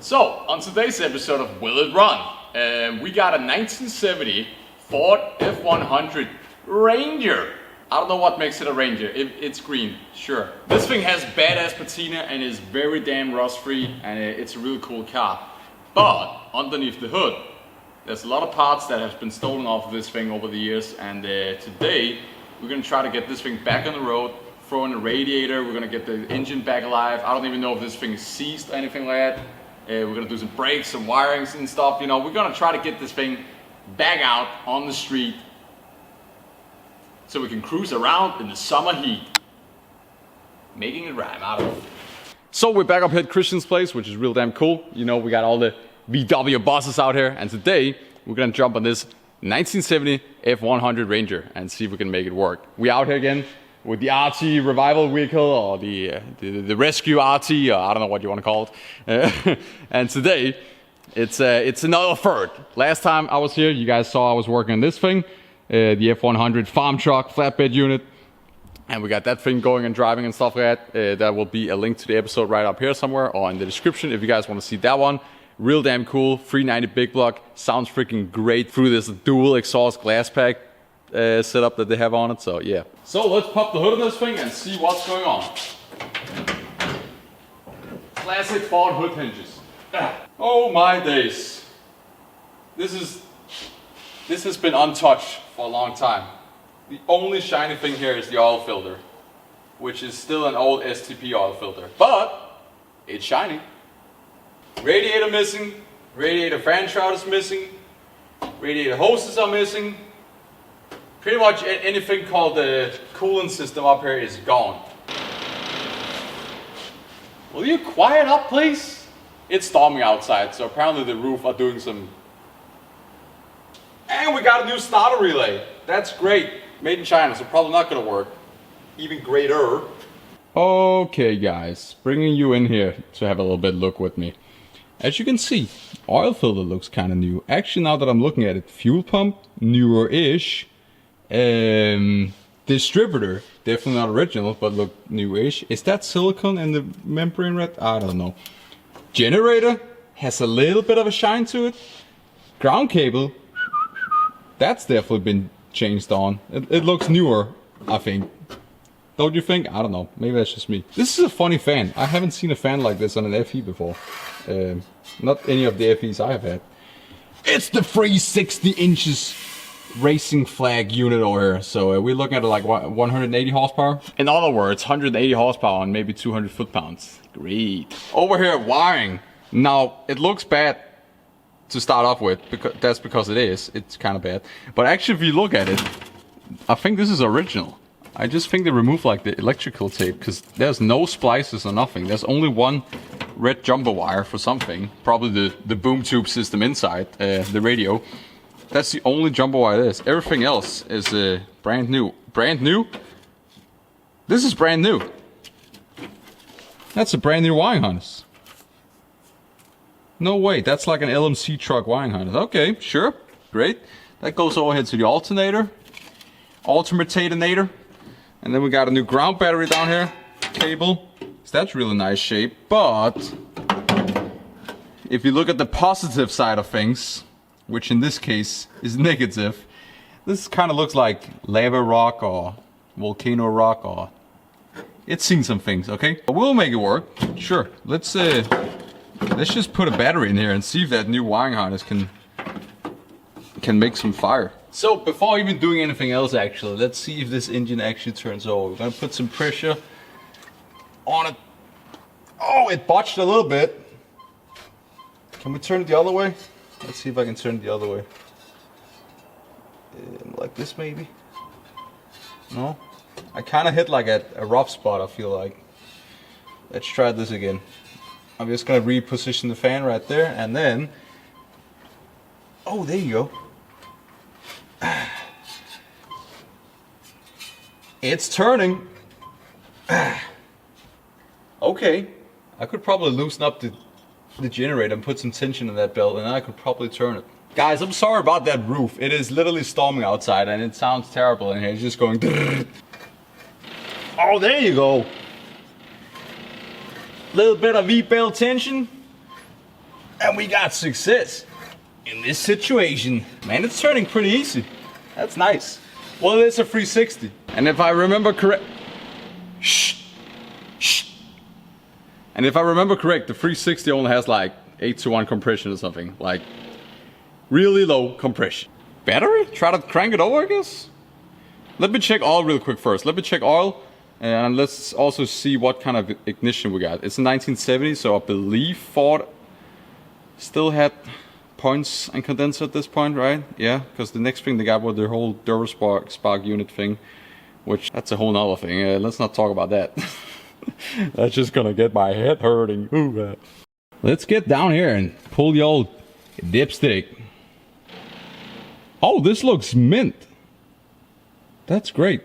So, on today's episode of Will It Run, we got a 1970 Ford F100 Ranger. I don't know what makes it a Ranger. It's green, sure. This thing has badass patina and is very damn rust-free, and it's a really cool car. But underneath the hood, there's a lot of parts that have been stolen off of this thing over the years, and today we're gonna try to get this thing back on the road, throw in a radiator, we're gonna get the engine back alive. I don't even know if this thing is seized or anything like that. We're gonna do some brakes, some wirings and stuff, you know. We're gonna try to get this thing back out on the street so we can cruise around in the summer heat. Making it rhyme, I don't know. So we're back up here at Christian's place, which is real damn cool. You know, we got all the VW buses out here, and today we're gonna jump on this 1970 F100 Ranger and see if we can make it work. We out here again with the RT revival vehicle, or the rescue RT, or I don't know what you want to call it. And today, it's another third. Last time I was here, you guys saw I was working on this thing, the F100 farm truck flatbed unit. And we got that thing going and driving and stuff like that. There will be a link to the episode right up here somewhere, or in the description if you guys want to see that one. Real damn cool, 390 big block, sounds freaking great through this dual exhaust glass pack setup that they have on it, so yeah. So let's pop the hood of this thing and see what's going on. Classic Ford hood hinges. Oh my days. This has been untouched for a long time. The only shiny thing here is the oil filter, which is still an old STP oil filter, but it's shiny. Radiator missing, radiator fan shroud is missing, radiator hoses are missing. Pretty much anything called the coolant system up here is gone. Will you quiet up, please? It's storming outside, so apparently the roof are doing some... And we got a new starter relay. That's great. Made in China, so probably not gonna work. Even greater. Okay guys, bringing you in here to have a little bit look with me. As you can see, oil filter looks kind of new. Actually, now that I'm looking at it, fuel pump, newer-ish. Distributor, definitely not original, but look new-ish. Is that silicone in the membrane red? I don't know. Generator has a little bit of a shine to it. Ground cable, that's definitely been changed on. It looks newer, I think. Don't you think? I don't know. Maybe that's just me. This is a funny fan. I haven't seen a fan like this on an FE before. Not any of the FEs I have had. It's the 360 inches racing flag unit over here. So we're looking at like 180 horsepower. In other words, 180 horsepower and maybe 200 foot-pounds. Great. Over here, wiring. Now, it looks bad to start off with, because that's because it is. It's kind of bad. But actually, if you look at it, I think this is original. I just think they removed like the electrical tape, because there's no splices or nothing. There's only one red jumbo wire for something. Probably the boom tube system inside, the radio. That's the only jumbo wire there is. Everything else is brand new. Brand new? This is brand new. That's a brand new wiring harness. No way, that's like an LMC truck wiring harness. Okay, sure, great. That goes over here to the alternator. Alternator. And then we got a new ground battery down here. Cable. So that's really nice shape. But if you look at the positive side of things, which in this case is negative, this kind of looks like lava rock or volcano rock, or it's seen some things, okay? But we'll make it work. Sure. Let's just put a battery in here and see if that new wiring harness can make some fire. So before even doing anything else, actually, let's see if this engine actually turns over. We're gonna put some pressure on it. Oh, it botched a little bit. Can we turn it the other way? Let's see if I can turn it the other way. Like this, maybe? No? I kind of hit like a rough spot, I feel like. Let's try this again. I'm just gonna reposition the fan right there, and then... Oh, there you go. It's turning. Okay. I could probably loosen up the generator and put some tension in that belt, and I could probably turn it. Guys, I'm sorry about that roof. It is literally storming outside and it sounds terrible in here. It's just going... Oh, there you go. Little bit of V-belt tension. And we got success in this situation. Man, it's turning pretty easy. That's nice. Well, it's a 360. And if I remember correct, and if I remember correct, the 360 only has like 8:1 compression or something. Like really low compression. Battery? Try to crank it over, I guess? Let me check oil real quick first. Let me check oil. And let's also see what kind of ignition we got. It's a 1970, so I believe Ford still had points and condenser at this point, right? Yeah, because the next thing they got was their whole Duraspark unit thing, which that's a whole nother thing. Let's not talk about that. That's just gonna get my head hurting. Ooh, let's get down here and pull the old dipstick. Oh, this looks mint. That's great.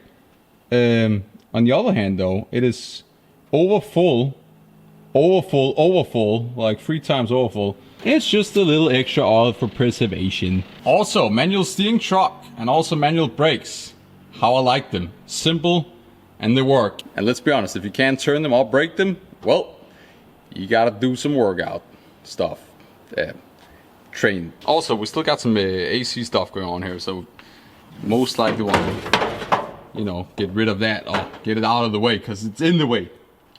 On the other hand though, it is overfull, like 3 times overfull. It's just a little extra oil for preservation. Also, manual steering truck and also manual brakes. How I like them. Simple and they work. And let's be honest, if you can't turn them or brake them, well, you gotta do some workout stuff. Train. Also, we still got some AC stuff going on here, so most likely want to, you know, get rid of that or get it out of the way because it's in the way.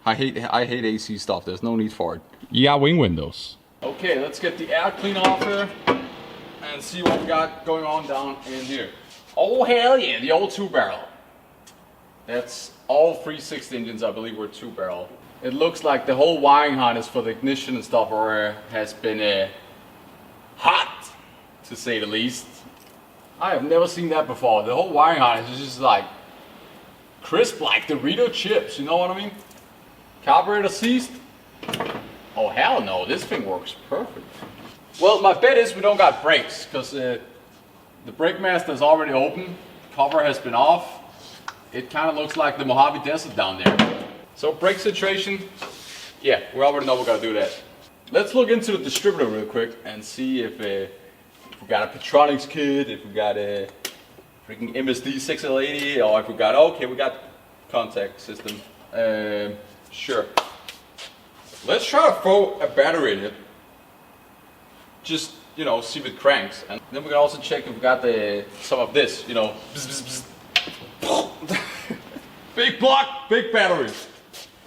I hate AC stuff. There's no need for it. You got wing windows. Okay, let's get the air cleaner off here and see what we got going on down in here. Oh hell yeah, the old 2-barrel. That's all 360 engines, I believe, were 2-barrel. It looks like the whole wiring harness for the ignition and stuff has been hot, to say the least. I have never seen that before. The whole wiring harness is just like crisp like Dorito chips, you know what I mean? Carburetor seized. Oh hell no, this thing works perfect. Well, my bet is we don't got brakes, because the brake master is already open. Cover has been off. It kind of looks like the Mojave Desert down there. So brake situation, yeah, we already know we gotta do that. Let's look into the distributor real quick and see if we got a Petronics kit, if we got a freaking MSD 6L80, or if we got, okay, we got contact system. Sure. Let's try to throw a battery in it. Just, you know, see if it cranks. And then we can also check if we got some of this, you know. Bzz, bzz, bzz. Big block, big battery.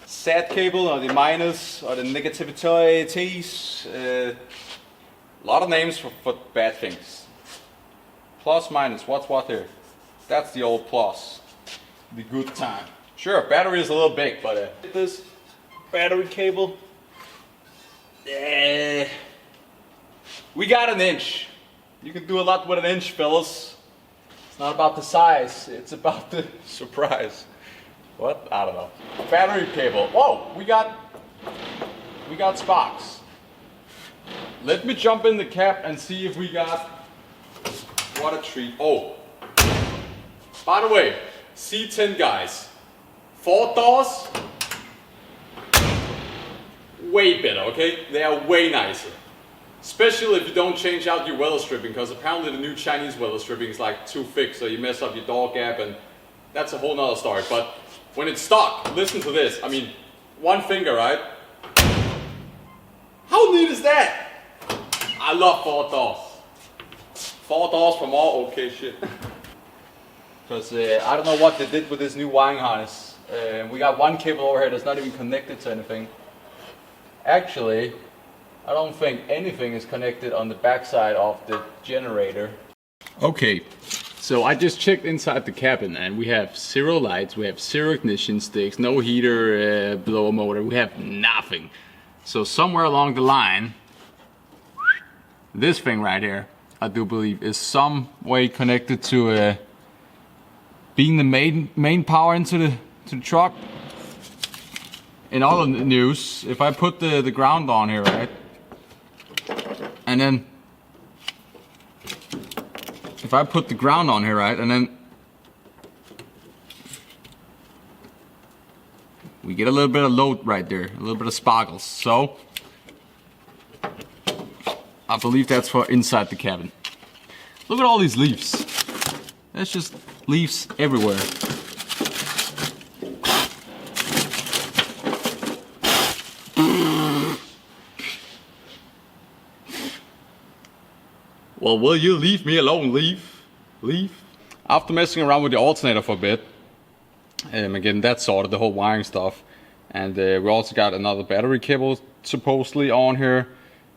SAT cable, or the minus, or the negativities. A lot of names for bad things. Plus, minus, what's what here? That's the old plus. The good time. Sure, battery is a little big, but this battery cable. We got an inch. You can do a lot with an inch, fellas. It's not about the size, it's about the surprise. What? I don't know. Battery cable. Whoa, we got sparks. Let me jump in the cap and see if we got what a treat. Oh, by the way, C10 guys, 4 doors, way better, okay? They are way nicer. Especially if you don't change out your weather stripping, because apparently the new Chinese weather stripping is like too thick, so you mess up your door gap, and that's a whole nother story. But when it's stock, listen to this. I mean, one finger, right? How neat is that? I love 4 doors. 4 doors for more okay shit. Because I don't know what they did with this new wiring harness. We got one cable over here that's not even connected to anything. Actually, I don't think anything is connected on the backside of the generator. Okay, so I just checked inside the cabin and we have 0 lights, we have 0 ignition sticks, no heater, blower motor, we have nothing. So somewhere along the line, this thing right here, I do believe, is some way connected to being the main power into the truck. In other news, if I put the ground on here, right, and then if I put the ground on here, right, and then we get a little bit of load right there, a little bit of sparkles. So I believe that's for inside the cabin. Look at all these leaves. There's just leaves everywhere. Well, will you leave me alone? Leave. After messing around with the alternator for a bit, again, that sorted, the whole wiring stuff. And we also got another battery cable supposedly on here.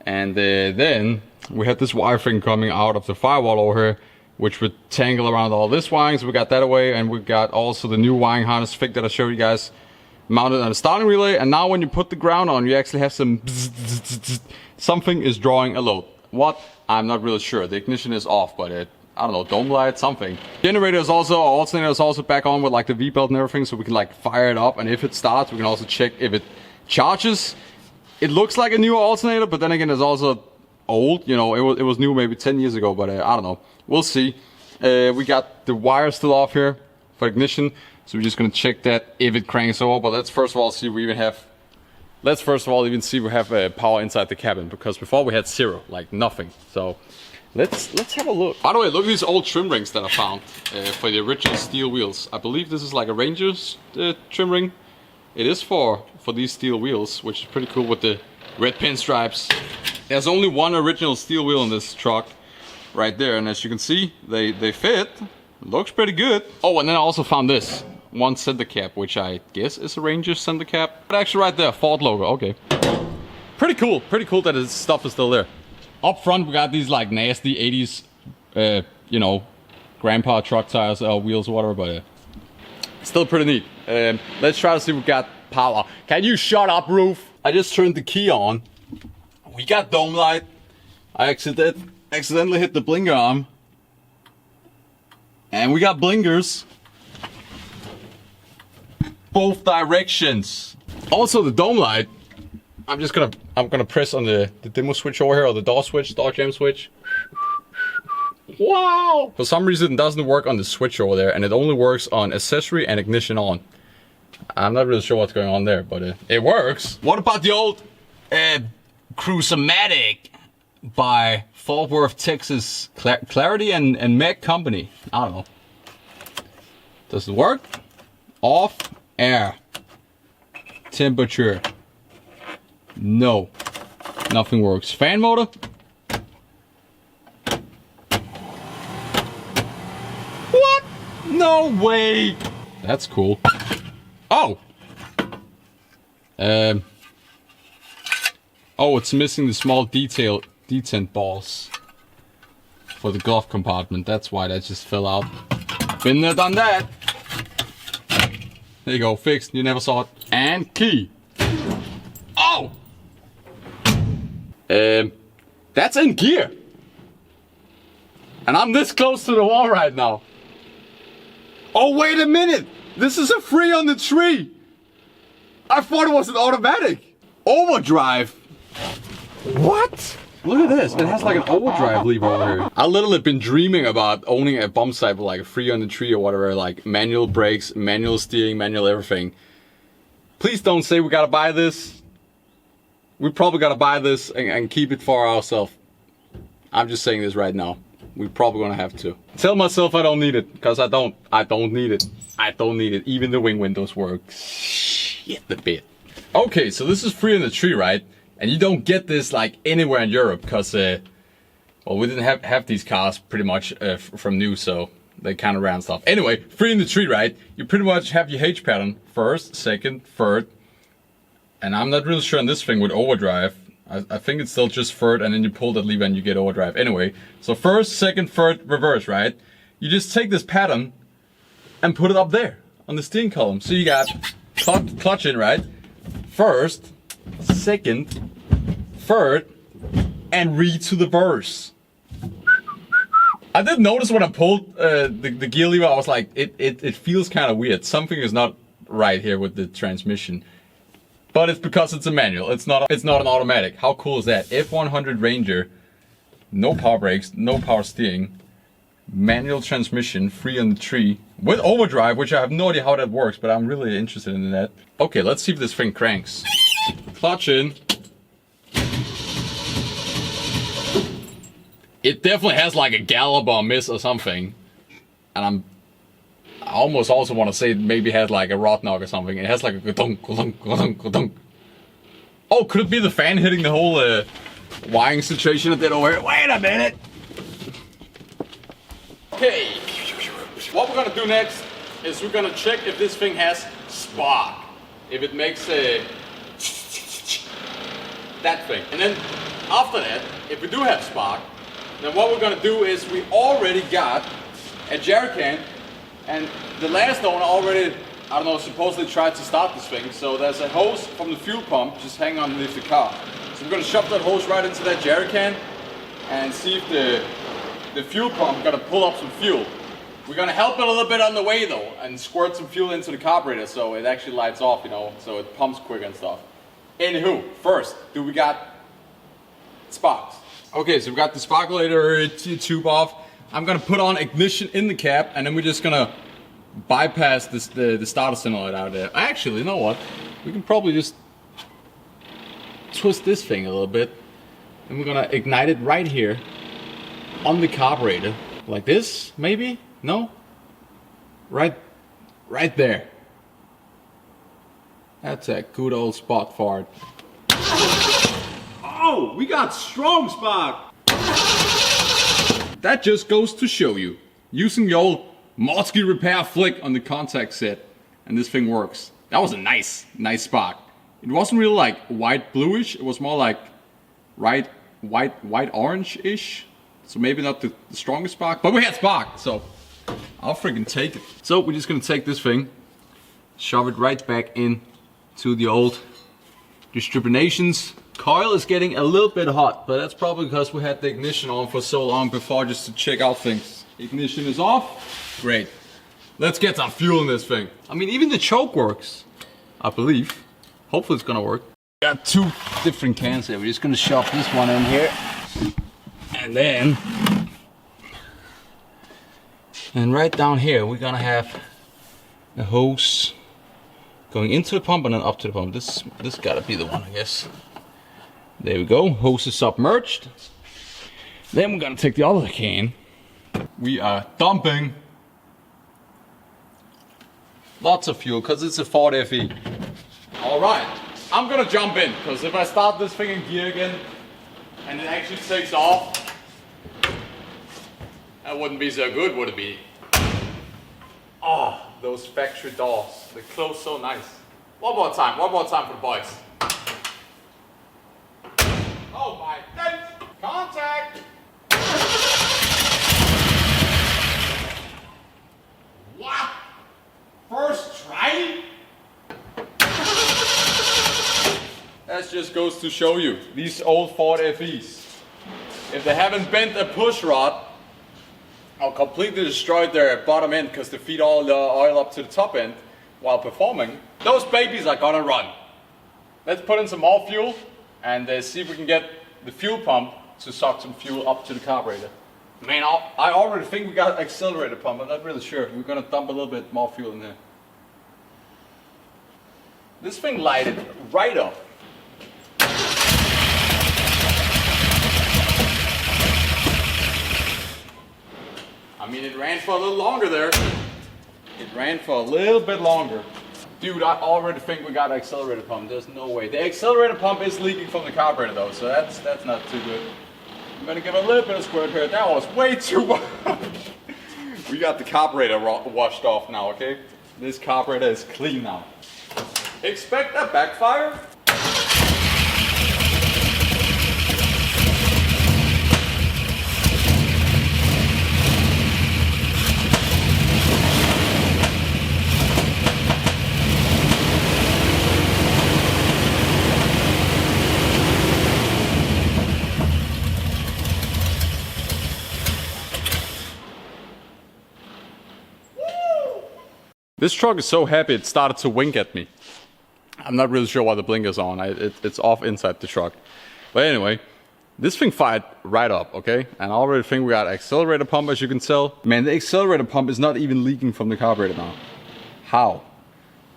And then we had this wire thing coming out of the firewall over here, which would tangle around all this wiring. So we got that away, and we got also the new wiring harness fig that I showed you guys mounted on the starting relay. And now when you put the ground on, you actually have some something is drawing a load. What? I'm not really sure. The ignition is off, but I don't know, dome light, something. Generator is also, alternator is also back on with like the V-belt and everything, so we can like fire it up, and if it starts, we can also check if it charges. It looks like a new alternator, but then again, it's also old. You know, it was new maybe 10 years ago, but I don't know. We'll see. We got the wire still off here for ignition, so we're just gonna check that if it cranks over. But let's first of all see if we even have. Let's first of all even see if we have power inside the cabin, because before we had zero, like nothing. So. Let's have a look. By the way, look at these old trim rings that I found for the original steel wheels. I believe this is like a Ranger's trim ring. It is for these steel wheels, which is pretty cool with the red pinstripes. There's only one original steel wheel in this truck, right there, and as you can see, they fit. Looks pretty good. Oh, and then I also found this one center cap, which I guess is a Ranger's center cap. But actually, right there, Ford logo. Okay, pretty cool. Pretty cool that this stuff is still there. Up front, we got these like nasty 80s, you know, grandpa truck tires, wheels, whatever, but still pretty neat. Let's try to see if we got power. Can you shut up, roof? I just turned the key on. We got dome light. I accidentally hit the blinker arm. And we got blinkers. Both directions. Also the dome light. I'm gonna press on the demo switch over here, or the door switch, door jam switch. Wow! For some reason it doesn't work on the switch over there, and it only works on accessory and ignition on. I'm not really sure what's going on there, but it works. What about the old Cruise-O-Matic by Fort Worth, Texas Clarity and Meg Company? I don't know. Does it work? Off, air, temperature. No, nothing works. Fan motor. What? No way. That's cool. Oh. Oh, it's missing the small detent balls for the glove compartment. That's why that just fell out. Been there, done that. There you go, fixed. You never saw it. And key. Oh. That's in gear. And I'm this close to the wall right now. Oh, wait a minute. This is a free on the tree. I thought it was an automatic. Overdrive. What? Look at this. It has like an overdrive lever over here. I literally been dreaming about owning a bump cycle, like a free on the tree or whatever, like manual brakes, manual steering, manual everything. Please don't say we gotta buy this. We probably gotta buy this and keep it for ourselves. I'm just saying this right now. We're probably gonna have to. Tell myself I don't need it, because I don't need it. I don't need it. Even the wing windows work. Shit the bit. Okay, so this is free on the tree, right? And you don't get this like anywhere in Europe, because well, we didn't have these cars pretty much from new, so they kind of ran stuff. Anyway, free in the tree, right? You pretty much have your H pattern, first, second, third. And I'm not really sure on this thing with overdrive. I think it's still just third, and then you pull that lever and you get overdrive. Anyway, so first, second, third, reverse, right? You just take this pattern and put it up there on the steering column. So you got clutch in, right? First, second, third, and read to the verse. I did notice when I pulled the gear lever, I was like, it feels kind of weird. Something is not right here with the transmission. But it's because it's a manual. It's not an automatic. How cool is that? F100 Ranger, no power brakes, no power steering, manual transmission, free on the tree, with overdrive, which I have no idea how that works, but I'm really interested in that. Okay, let's see if this thing cranks. Clutch in. It definitely has like a gallop or miss or something. And I almost also want to say it maybe has like a rod knock or something. It has like a ga-dunk, ga-dunk, ga-dunk, ga-dunk. Oh, could it be the fan hitting the whole wiring situation a bit over here? Wait a minute! Okay, what we're gonna do next is we're gonna check if this thing has spark. If it makes a that thing. And then after that, if we do have spark, then what we're gonna do is we already got a jerry can, and the last owner already, I don't know, supposedly tried to start this thing. So there's a hose from the fuel pump just hanging underneath the car. So we're gonna shove that hose right into that jerry can and see if the fuel pump gonna pull up some fuel. We're gonna help it a little bit on the way though and squirt some fuel into the carburetor so it actually lights off, you know, so it pumps quick and stuff. Anywho, first, do we got sparks? Okay, so we got the sparkulator tube off. I'm gonna put on ignition in the cap, and then we're just gonna bypass this, the starter solenoid out there. Actually, you know what? We can probably just twist this thing a little bit, and we're gonna ignite it right here on the carburetor, like this, maybe? No? Right there. That's a good old spot for it. Oh, we got strong spark. That just goes to show you, using the old Motzky repair flick on the contact set, and this thing works. That was a nice spark. It wasn't really like white bluish, it was more like white orange-ish. So maybe not the strongest spark, but we had spark, so I'll freaking take it. So we're just gonna take this thing, shove it right back in to the old distributions. Coil is getting a little bit hot, but that's probably because we had the ignition on for so long before just to check out things. Ignition is off. Great. Let's get some fuel in this thing. I mean, even the choke works, I believe. Hopefully it's gonna work. Got two different cans here. We're just gonna shove this one in here. And right down here, we're gonna have a hose going into the pump and then up to the pump. This gotta be the one, I guess. There we go, hose is submerged. Then we're gonna take the other can. We are dumping lots of fuel because it's a Ford FE. All right, I'm gonna jump in because if I start this thing in gear again and it actually takes off, that wouldn't be so good, would it be? Oh, those factory doors, they close so nice. One more time for the boys. Oh my goodness! Contact! What? First try? That just goes to show you, these old Ford FEs, if they haven't bent a push rod or completely destroyed their bottom end because they feed all the oil up to the top end while performing, those babies are gonna run. Let's put in some more fuel and see if we can get the fuel pump to suck some fuel up to the carburetor. Man, I already think we got accelerator pump. I'm not really sure. We're gonna dump a little bit more fuel in there. This thing lighted right up. I mean, it ran for a little longer there. It ran for a little bit longer. Dude, I already think we got an accelerator pump. There's no way. The accelerator pump is leaking from the carburetor though, so that's not too good. I'm gonna give it a little bit of squirt here. That was way too much. We got the carburetor washed off now, okay? This carburetor is clean now. Expect a backfire. This truck is so happy it started to wink at me. I'm not really sure why the blinker's on. It's off inside the truck. But anyway, this thing fired right up, okay? And I already think we got accelerator pump, as you can tell. Man, the accelerator pump is not even leaking from the carburetor now. How?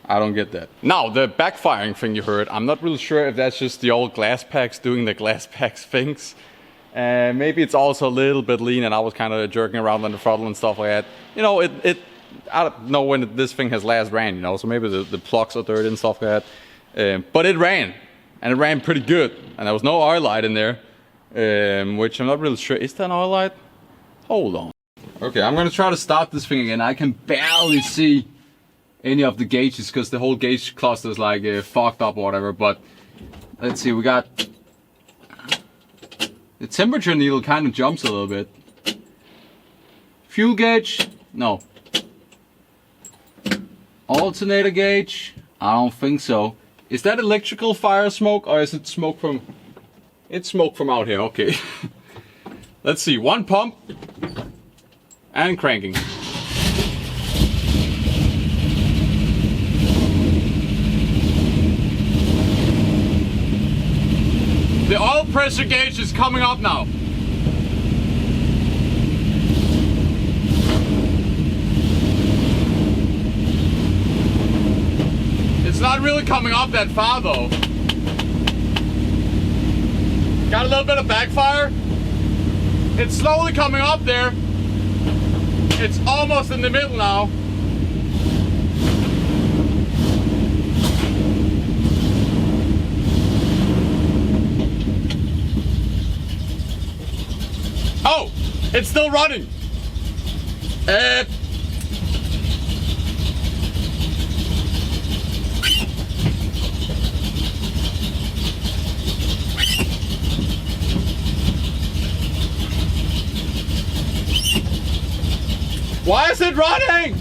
I don't get that. Now, the backfiring thing you heard, I'm not really sure if that's just the old glass packs doing the glass packs things. And maybe it's also a little bit lean and I was kind of jerking around on the throttle and stuff like that. You know, I don't know when this thing has last ran, you know, so maybe the plugs are dirty and stuff like that. But it ran, and it ran pretty good. And there was no oil light in there, which I'm not really sure. Is that an oil light? Hold on. Okay, I'm gonna try to start this thing again. I can barely see any of the gauges because the whole gauge cluster is like fogged up or whatever. But let's see, we got the temperature needle kind of jumps a little bit. Fuel gauge, no. Alternator gauge, I don't think so. Is that electrical fire smoke or is it smoke from? It's smoke from out here. Okay. Let's see. One pump. And cranking. The oil pressure gauge is coming up now. It's not really coming up that far though. Got a little bit of backfire. It's slowly coming up there. It's almost in the middle now. Oh, it's still running. Why is it running?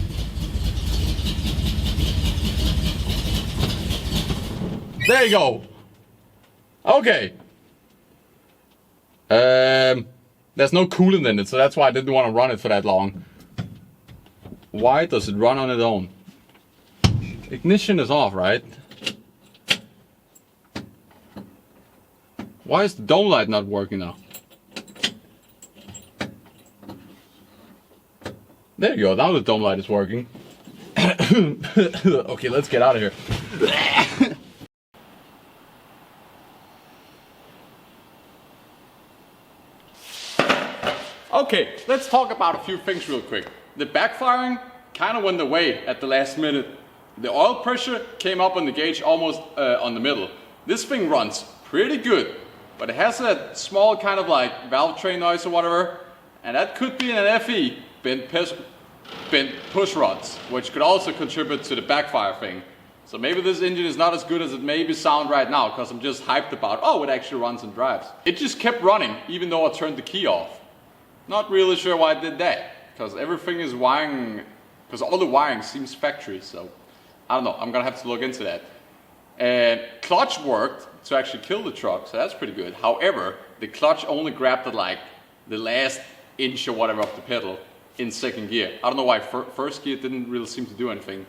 There you go. Okay. There's no coolant in it, so that's why I didn't want to run it for that long. Why does it run on its own? Ignition is off, right? Why is the dome light not working now? There you go, now the dome light is working. Okay, let's get out of here. Okay, let's talk about a few things real quick. The backfiring kind of went away at the last minute. The oil pressure came up on the gauge almost on the middle. This thing runs pretty good, but it has a small kind of like valve train noise or whatever, and that could be an FE. Bent push rods, which could also contribute to the backfire thing. So maybe this engine is not as good as it maybe sound right now because I'm just hyped about, oh, it actually runs and drives. It just kept running even though I turned the key off. Not really sure why I did that, because everything is wiring, because all the wiring seems factory, so I don't know, I'm gonna have to look into that. And clutch worked to actually kill the truck, so that's pretty good. However, the clutch only grabbed like the last inch or whatever of the pedal in second gear. I don't know why first gear didn't really seem to do anything.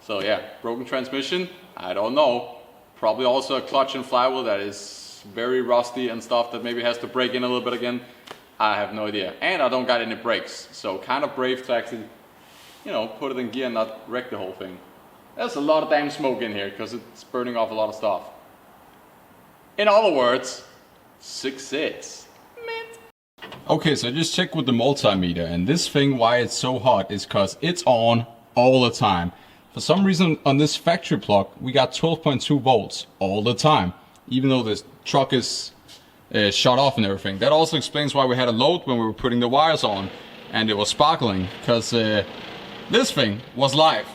So yeah, broken transmission, I don't know. Probably also a clutch and flywheel that is very rusty and stuff that maybe has to break in a little bit again. I have no idea. And I don't got any brakes, so kind of brave to actually, you know, put it in gear and not wreck the whole thing. There's a lot of damn smoke in here because it's burning off a lot of stuff. In other words, success. Okay, so I just checked with the multimeter, and this thing, why it's so hot is because it's on all the time. For some reason on this factory plug we got 12.2 volts all the time, even though this truck is shut off and everything. That also explains why we had a load when we were putting the wires on and it was sparkling, because this thing was live.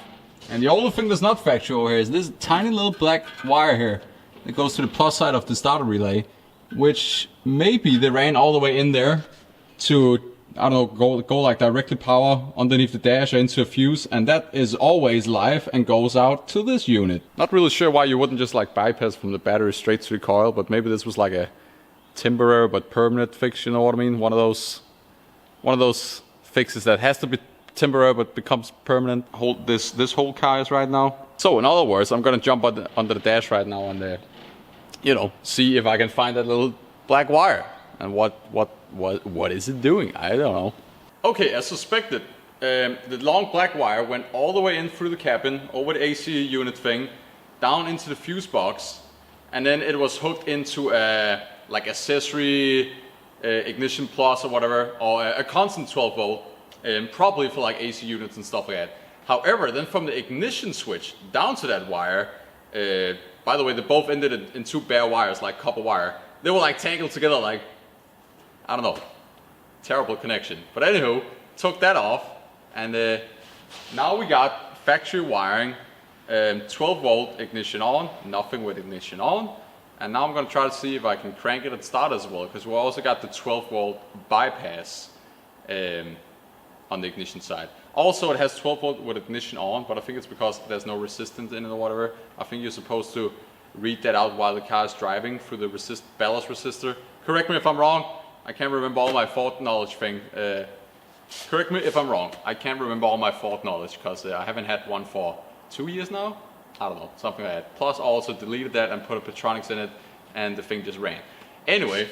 And the only thing that's not factory over here is this tiny little black wire here that goes to the plus side of the starter relay, which maybe they ran all the way in there to, I don't know, go like directly power underneath the dash or into a fuse, and that is always live and goes out to this unit. Not really sure why you wouldn't just like bypass from the battery straight to the coil, but maybe this was like a temporary but permanent fix, you know what I mean? One of those fixes that has to be temporary but becomes permanent. This whole car is right now. So in other words, I'm gonna jump under the dash right now and you know, see if I can find that little black wire and what is it doing? I don't know. Okay, as suspected, the long black wire went all the way in through the cabin, over the AC unit thing, down into the fuse box, and then it was hooked into a like accessory ignition plus or whatever, or a constant 12 volt, probably for like AC units and stuff like that. However, then from the ignition switch down to that wire, by the way, they both ended in two bare wires, like copper wire. They were like tangled together, like, I don't know, terrible connection. But anywho, took that off, and now we got factory wiring, 12 volt ignition on, nothing with ignition on. And now I'm going to try to see if I can crank it and start as well, because we also got the 12 volt bypass on the ignition side. Also, it has 12 volt with ignition on, but I think it's because there's no resistance in it or whatever. I think you're supposed to read that out while the car is driving through the ballast resistor. Correct me if I'm wrong. I can't remember all my Ford knowledge thing. Correct me if I'm wrong. I can't remember all my Ford knowledge because I haven't had one for 2 years now. I don't know, something like that. Plus I also deleted that and put a Petronics in it and the thing just ran. Anyway,